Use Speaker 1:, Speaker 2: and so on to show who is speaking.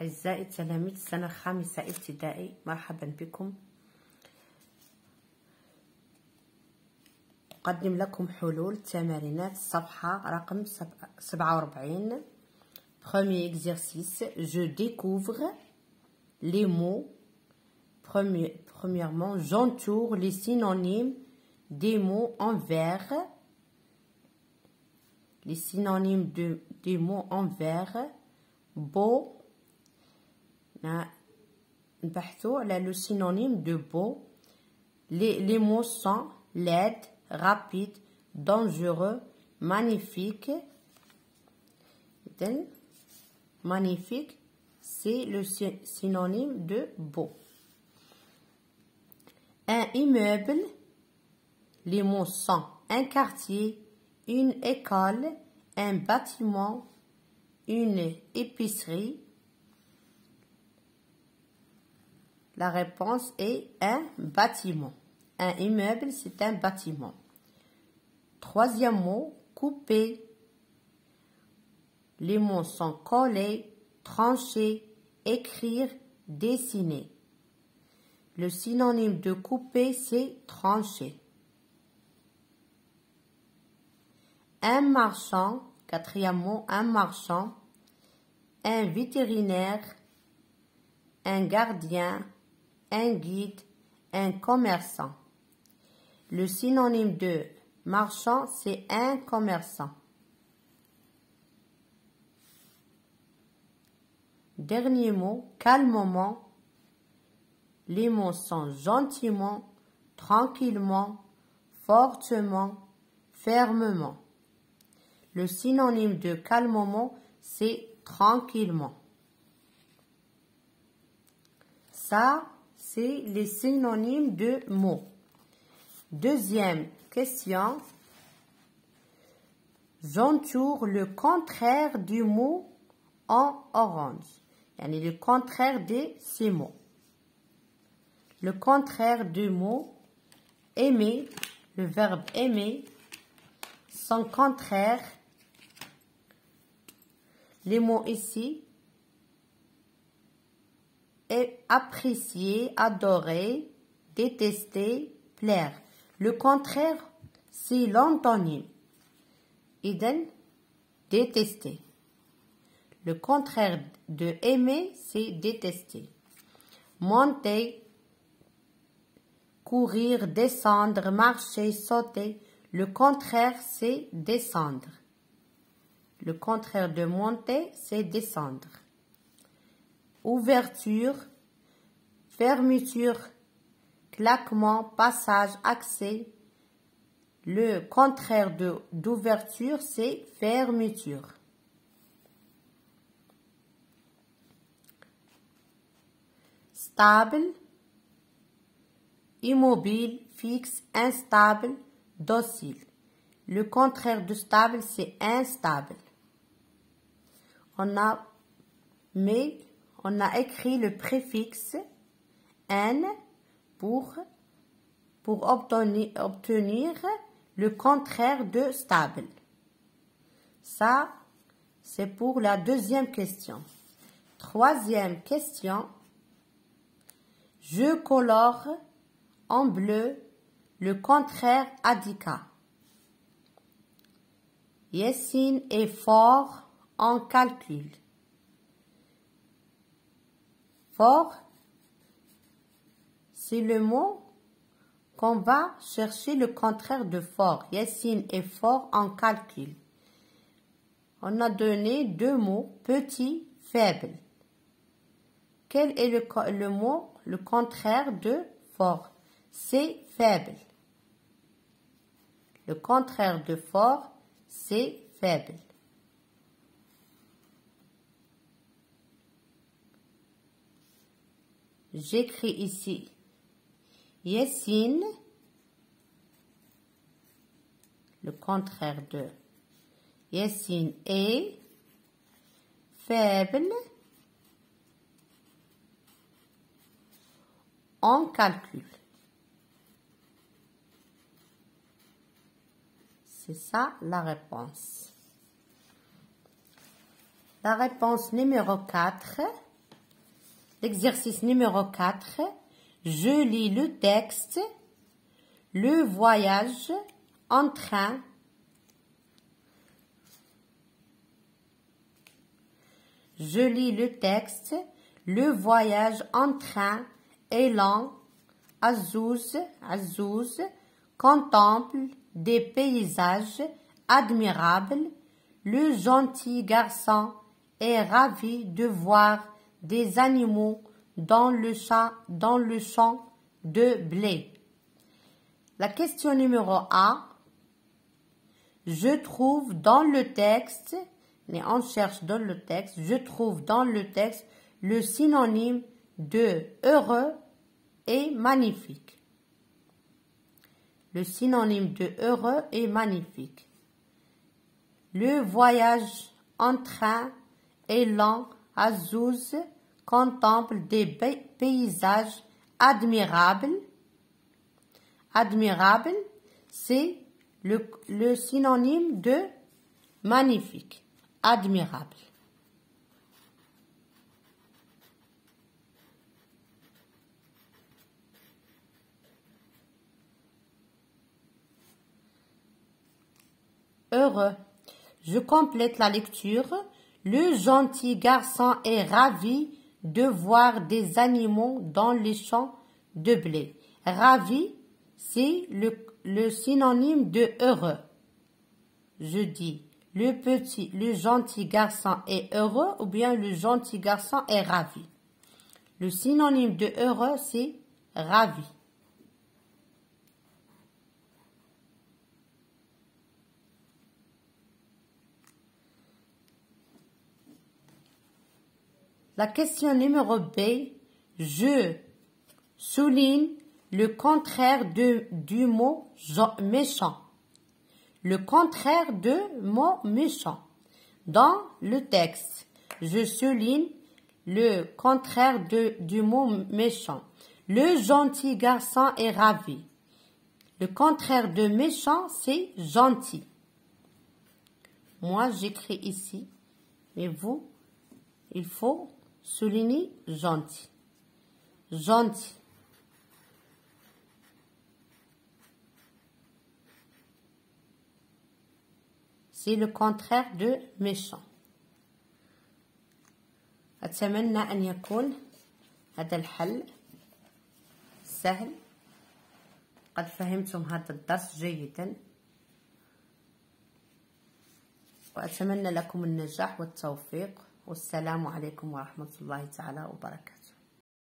Speaker 1: أعزائي تلاميذ السنة الخامسة ابتدائي، مرحبا بكم. أقدم لكم حلول تمارينات الصفحة رقم 47. Premier exercice, je découvre les mots. Premièrement, j'entoure les synonymes des mots en vert. Les synonymes des mots en vert. Beau. نبحثوا على le synonyme de beau. Les mots sont laid, rapide, dangereux, magnifique. Magnifique, c'est le synonyme de beau. Un immeuble, les mots sont un quartier, une école, un bâtiment, une épicerie. La réponse est un bâtiment. Un immeuble, c'est un bâtiment. Troisième mot, couper. Les mots sont coller, trancher, écrire, dessiner. Le synonyme de couper, c'est trancher. Un marchand, quatrième mot, un marchand. Un vétérinaire, un gardien, un guide, un commerçant. Le synonyme de marchand, c'est un commerçant. Dernier mot, calmement. Les mots sont gentiment, tranquillement, fortement, fermement. Le synonyme de calmement, c'est tranquillement. Ça, c'est les synonymes de mots. Deuxième question. J'entoure le contraire du mot en orange. Yani le contraire de ces mots. Le contraire du mot aimer, le verbe aimer, son contraire. Les mots ici. Et apprécier, adorer, détester, plaire. Le contraire, c'est l'antonyme. Idem, détester. Le contraire de aimer, c'est détester. Monter, courir, descendre, marcher, sauter. Le contraire, c'est descendre. Le contraire de monter, c'est descendre. Ouverture, fermeture, claquement, passage, accès. Le contraire d'ouverture, c'est fermeture. Stable, immobile, fixe, instable, docile. Le contraire de stable, c'est instable. On a écrit le préfixe N pour obtenir le contraire de stable. Ça, c'est pour la deuxième question. Troisième question. Je colore en bleu le contraire Adika. Yassine est fort en calcul. Fort, c'est le mot qu'on va chercher le contraire de fort. Yassine est fort en calcul. On a donné deux mots, petit, faible. Quel est le mot, le contraire de fort? C'est faible. Le contraire de fort, c'est faible. J'écris ici Yassine, le contraire de Yassine est faible en calcul. C'est ça la réponse. La réponse numéro 4. L'exercice numéro 4. Je lis le texte. Le voyage en train. Je lis le texte. Le voyage en train est lent. Azouz contemple des paysages admirables. Le gentil garçon est ravi de voir des animaux dans le champ de blé. La question numéro 1. Je trouve dans le texte, on cherche dans le texte, je trouve dans le texte le synonyme de heureux et magnifique. Le synonyme de heureux et magnifique. Le voyage en train est lent. Azouz contemple des paysages admirables. Admirable, c'est le synonyme de magnifique. Admirable. Heureux. Je complète la lecture. Le gentil garçon est ravi de voir des animaux dans les champs de blé. Ravi, c'est le synonyme de heureux. Je dis, le gentil garçon est heureux ou bien le gentil garçon est ravi. Le synonyme de heureux, c'est ravi. La question numéro B, je souligne le contraire du mot méchant. Le contraire de mot méchant. Dans le texte, je souligne le contraire du mot méchant. Le gentil garçon est ravi. Le contraire de méchant, c'est gentil. Moi, j'écris ici, mais vous, il faut souligner gentil. Gentil. C'est le contraire de méchant. أتمنى أن يكون هذا الحل سهل. قد فهمتم هذا الدرس جيدا، وأتمنى لكم النجاح والتوفيق، والسلام عليكم ورحمة الله تعالى وبركاته.